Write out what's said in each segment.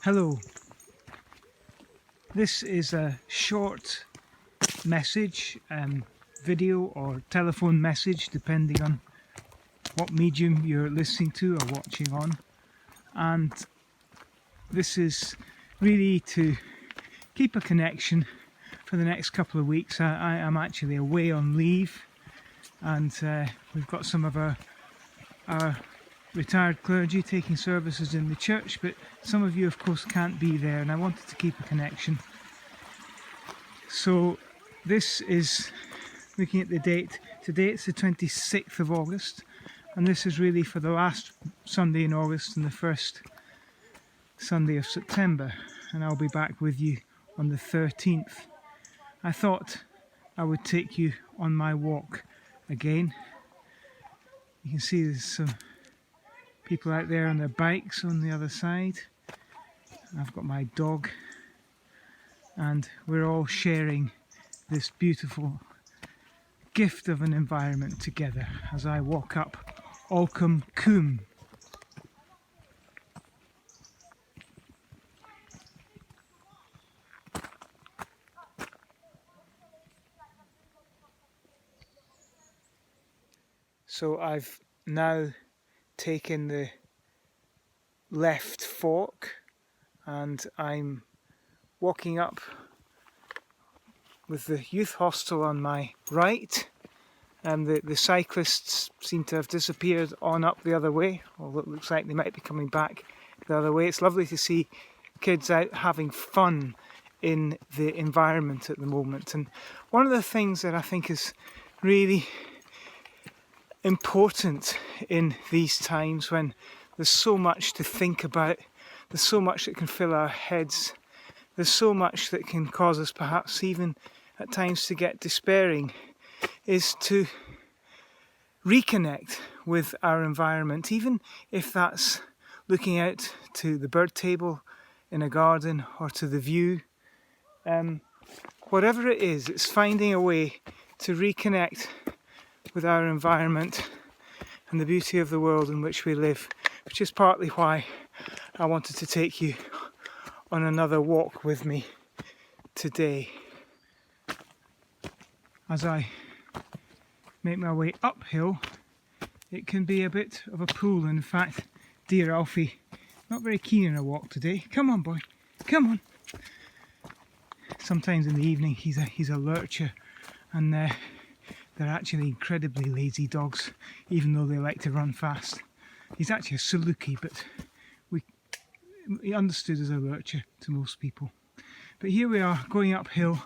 Hello, this is a short message, video or telephone message depending on what medium you're listening to or watching on, and this is really to keep a connection for the next couple of weeks. I am actually away on leave, and we've got some of our retired clergy taking services in the church, but some of you of course can't be there, and I wanted to keep a connection. So this is looking at the date. Today it's the 26th of August, and this is really for the last Sunday in August and the first Sunday of September, and I'll be back with you on the 13th. I thought I would take you on my walk again. You can see there's some people out there on their bikes on the other side. I've got my dog, and we're all sharing this beautiful gift of an environment together as I walk up Alcombe Coombe. So I've now taken the left fork and I'm walking up with the youth hostel on my right, and the cyclists seem to have disappeared on up the other way, although it looks like they might be coming back the other way. It's lovely to see kids out having fun in the environment at the moment, and one of the things that I think is really important in these times when there's so much to think about, there's so much that can fill our heads, there's so much that can cause us perhaps even at times to get despairing, is to reconnect with our environment, even if that's looking out to the bird table in a garden or to the view. Whatever it is, it's finding a way to reconnect with our environment and the beauty of the world in which we live, which is partly why I wanted to take you on another walk with me today. As I make my way uphill, it can be a bit of a pull. In fact, dear Alfie, not very keen on a walk today. Come on, boy, come on. Sometimes in the evening he's a lurcher, and they're actually incredibly lazy dogs, even though they like to run fast. He's actually a Saluki, but he understood as a lurcher to most people. But here we are going uphill,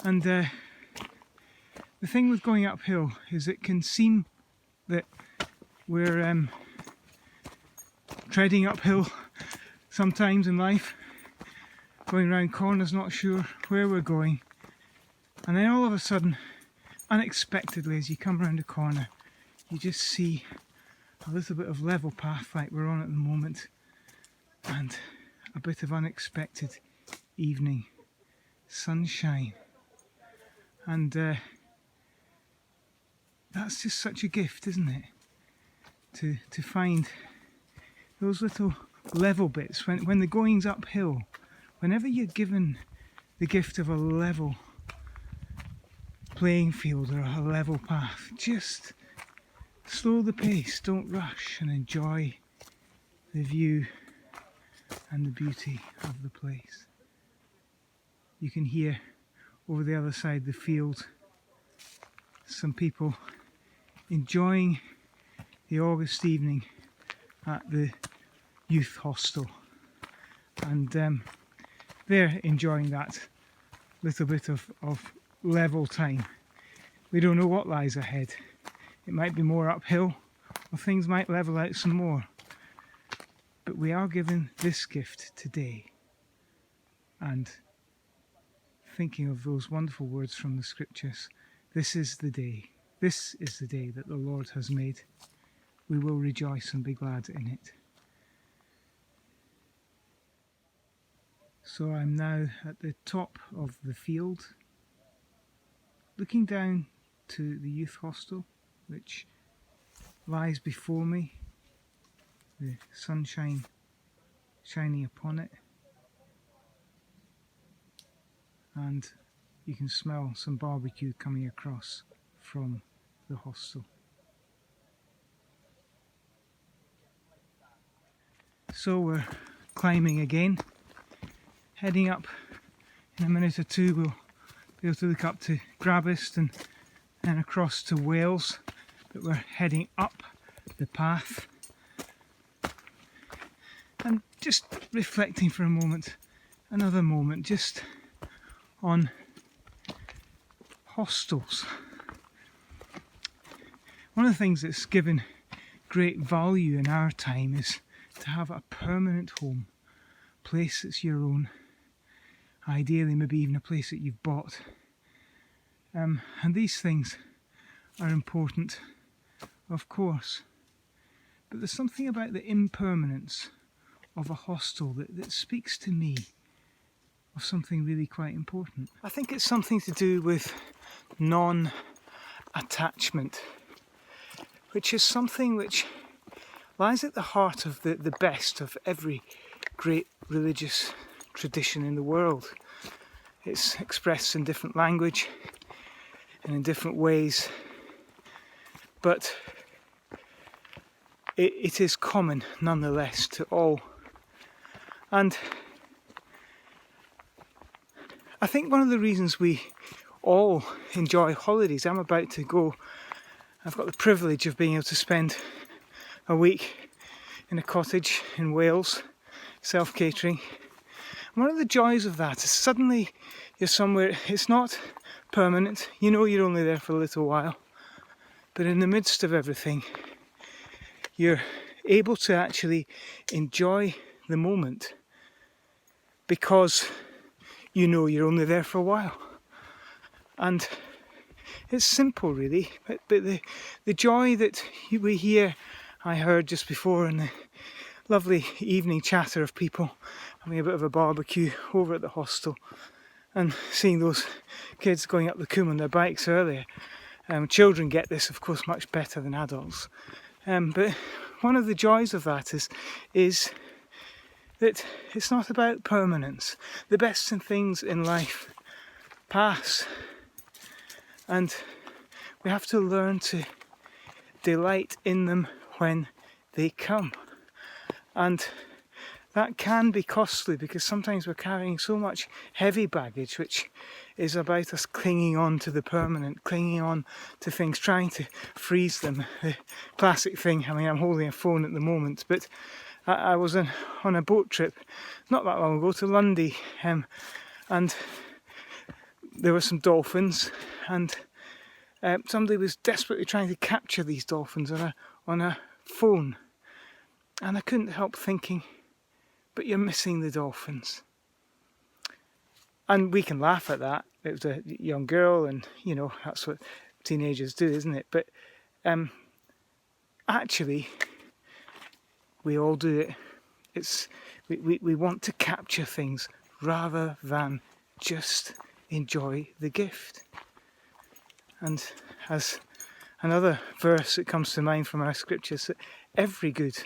and the thing with going uphill is it can seem that we're treading uphill sometimes in life, going round corners, not sure where we're going, and then all of a sudden, unexpectedly, as you come round a corner, you just see a little bit of level path like we're on at the moment, and a bit of unexpected evening sunshine, and that's just such a gift, isn't it? To find those little level bits when the going's uphill. Whenever you're given the gift of a level playing field or a level path, just slow the pace, don't rush, and enjoy the view and the beauty of the place. You can hear over the other side of the field some people enjoying the August evening at the youth hostel, and they're enjoying that little bit of level time. We don't know what lies ahead. It might be more uphill, or things might level out some more, but we are given this gift today, and thinking of those wonderful words from the scriptures, this is the day that the Lord has made. We will rejoice and be glad in it. So I'm now at the top of the field, looking down to the youth hostel, which lies before me, the sunshine shining upon it, and you can smell some barbecue coming across from the hostel. So we're climbing again, heading up. In a minute or two we'll be able to look up to Grabbist and then across to Wales, but we're heading up the path and just reflecting for a moment, another moment, just on hostels. One of the things that's given great value in our time is to have a permanent home, a place that's your own, ideally maybe even a place that you've bought. And these things are important, of course, but there's something about the impermanence of a hostel that speaks to me of something really quite important. I think it's something to do with non-attachment, which is something which lies at the heart of the best of every great religious tradition in the world. It's expressed in different language and in different ways, but it is common nonetheless to all. And I think one of the reasons we all enjoy holidays, I'm about to go, I've got the privilege of being able to spend a week in a cottage in Wales, self-catering. One of the joys of that is suddenly you're somewhere, it's not permanent, you know you're only there for a little while, but in the midst of everything, you're able to actually enjoy the moment because you know you're only there for a while. And it's simple really, but the joy that we hear, I heard just before in the lovely evening chatter of people having a bit of a barbecue over at the hostel and seeing those kids going up the Coombe on their bikes earlier. Children get this, of course, much better than adults. But one of the joys of that is that it's not about permanence. The best things in life pass, and we have to learn to delight in them when they come. And that can be costly because sometimes we're carrying so much heavy baggage which is about us clinging on to the permanent, clinging on to things, trying to freeze them. The classic thing, I mean, I'm holding a phone at the moment, but I was on a boat trip not that long ago to Lundy, and there were some dolphins, and somebody was desperately trying to capture these dolphins on a phone, and I couldn't help thinking, but you're missing the dolphins. And we can laugh at that. It was a young girl, and you know that's what teenagers do, isn't it? But actually, we all do it. It's we want to capture things rather than just enjoy the gift. And as another verse that comes to mind from our scriptures, that every good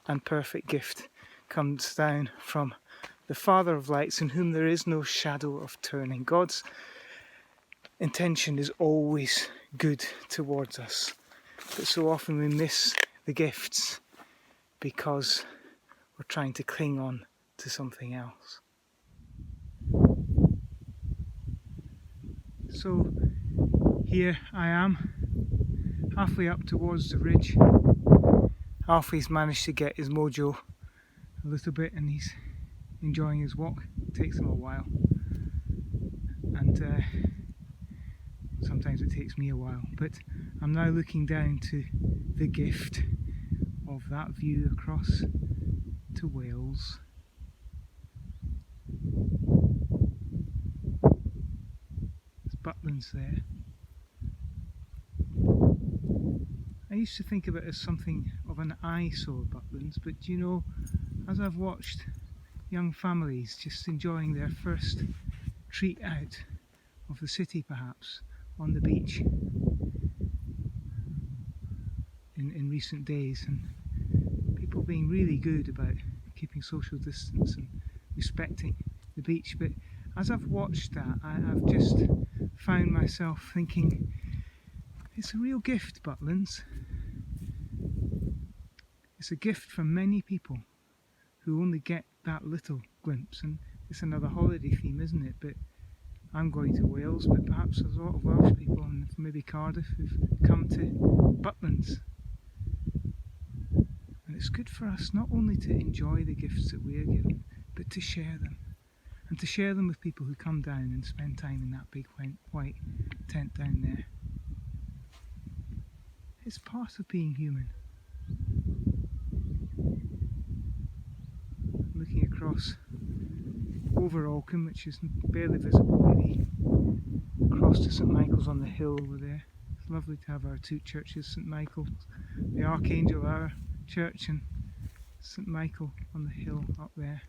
and perfect gift comes down from the Father of lights, in whom there is no shadow of turning. God's intention is always good towards us, but so often we miss the gifts because we're trying to cling on to something else. So here I am, halfway up towards the ridge. Alfie's managed to get his mojo a little bit and he's enjoying his walk. It takes him a while, and sometimes it takes me a while, but I'm now looking down to the gift of that view across to Wales. There's Butlins there. I used to think of it as something of an eyesore, Butlins, but you know, as I've watched young families just enjoying their first treat out of the city perhaps on the beach in recent days, and people being really good about keeping social distance and respecting the beach. But as I've watched that, I've just found myself thinking, it's a real gift, Butlins. It's a gift from many people who only get that little glimpse. And it's another holiday theme, isn't it? But I'm going to Wales, but perhaps there's a lot of Welsh people and maybe Cardiff who've come to Butlins. And it's good for us not only to enjoy the gifts that we are given, but to share them. And to share them with people who come down and spend time in that big white tent down there. It's part of being human. Looking across over Alcombe, which is barely visible, maybe across to St Michael's on the hill over there. It's lovely to have our two churches, St Michael, the Archangel, our church, and St Michael on the hill up there.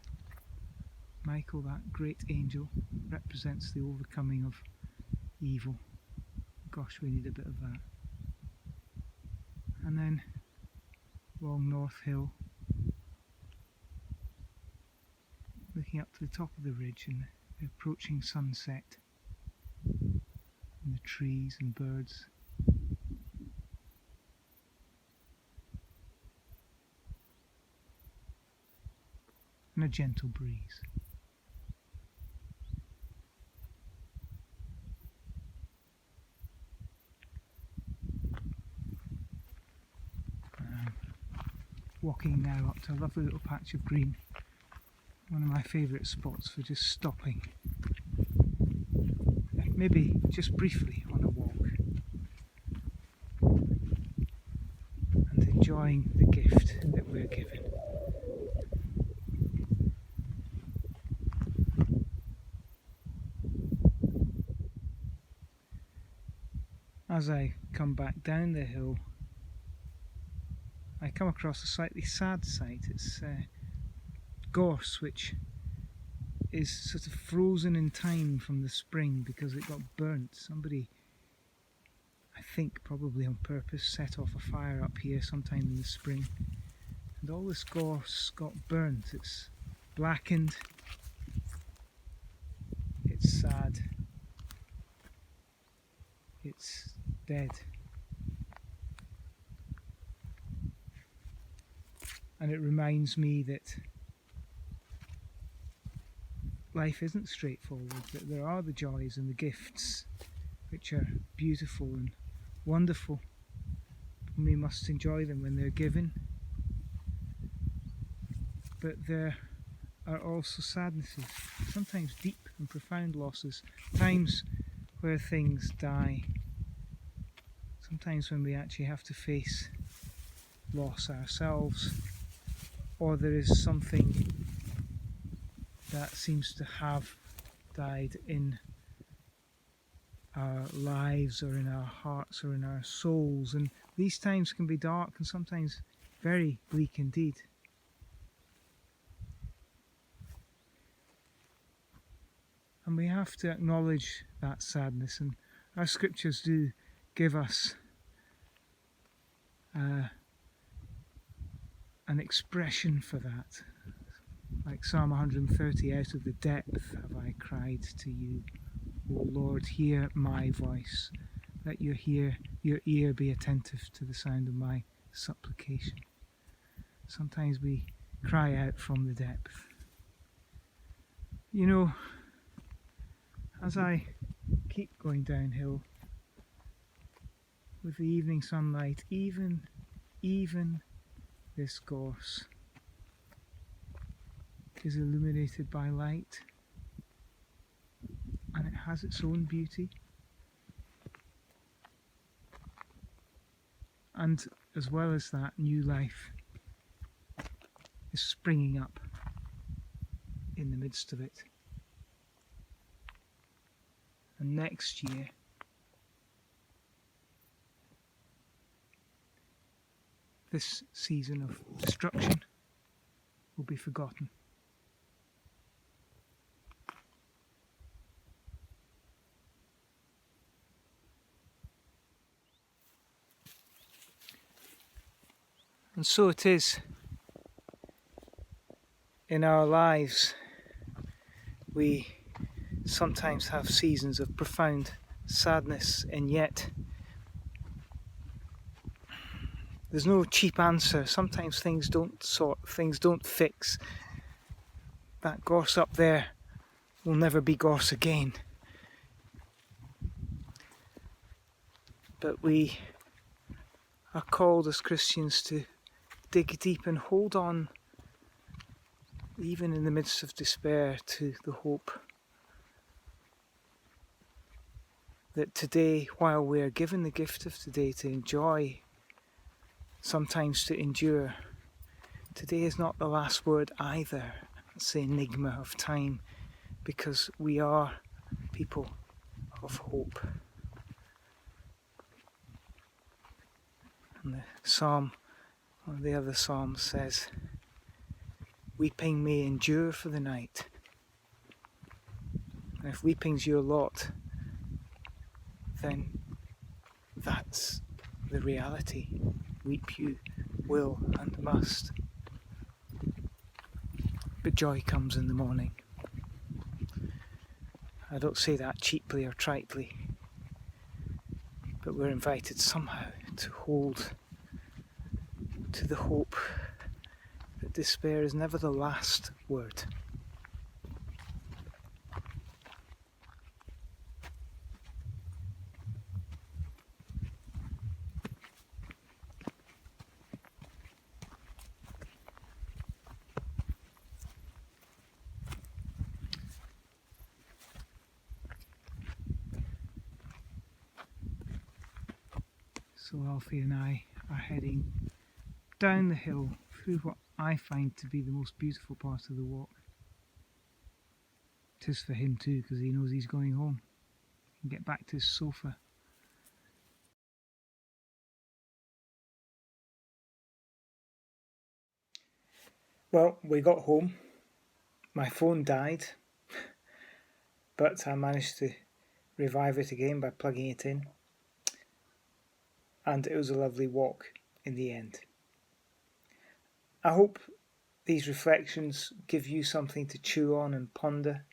Michael, that great angel, represents the overcoming of evil. Gosh, we need a bit of that. And then along North Hill, looking up to the top of the ridge and the approaching sunset and the trees and birds. And a gentle breeze. Walking now up to a lovely little patch of green. One of my favourite spots for just stopping, maybe just briefly on a walk, and enjoying the gift that we're given. As I come back down the hill, I come across a slightly sad sight. It's gorse, which is sort of frozen in time from the spring because it got burnt. Somebody, I think probably on purpose, set off a fire up here sometime in the spring, and all this gorse got burnt. It's blackened, it's sad, it's dead. And it reminds me that life isn't straightforward, that there are the joys and the gifts which are beautiful and wonderful, and we must enjoy them when they're given. But there are also sadnesses, sometimes deep and profound losses, times where things die, sometimes when we actually have to face loss ourselves, or there is something that seems to have died in our lives or in our hearts or in our souls, and these times can be dark and sometimes very bleak indeed. And we have to acknowledge that sadness, and our scriptures do give us an expression for that. Like Psalm 130, out of the depth have I cried to you. O Lord, hear my voice. Let your ear be attentive to the sound of my supplication. Sometimes we cry out from the depth. You know, as I keep going downhill with the evening sunlight, even this gorse is illuminated by light, and it has its own beauty. And as well as that, new life is springing up in the midst of it. And next year, this season of destruction will be forgotten. And so it is In our lives, we sometimes have seasons of profound sadness, and yet there's no cheap answer. Sometimes things don't sort, things don't fix. That gorse up there will never be gorse again. But we are called as Christians to dig deep and hold on, even in the midst of despair, to the hope that today, while we are given the gift of today to enjoy, sometimes to endure, today is not the last word either. It's the enigma of time, because we are people of hope. And the psalm, one of the other psalms says, weeping may endure for the night. And if weeping's your lot, then that's the reality. Weep you will and must. But joy comes in the morning. I don't say that cheaply or tritely, but we're invited somehow to hold to the hope that despair is never the last word. So Alfie and I are heading down the hill through what I find to be the most beautiful part of the walk. 'Tis for him too, because he knows he's going home. He can get back to his sofa. Well, we got home. My phone died, but I managed to revive it again by plugging it in. And it was a lovely walk in the end. I hope these reflections give you something to chew on and ponder.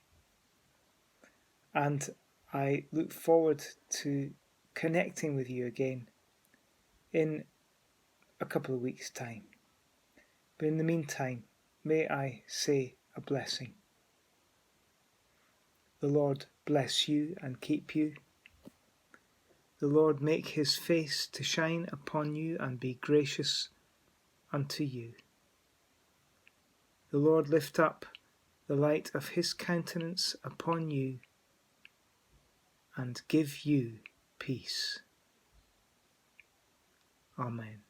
And I look forward to connecting with you again in a couple of weeks' time. But in the meantime, may I say a blessing. The Lord bless you and keep you. The Lord make his face to shine upon you and be gracious unto you. The Lord lift up the light of his countenance upon you and give you peace. Amen.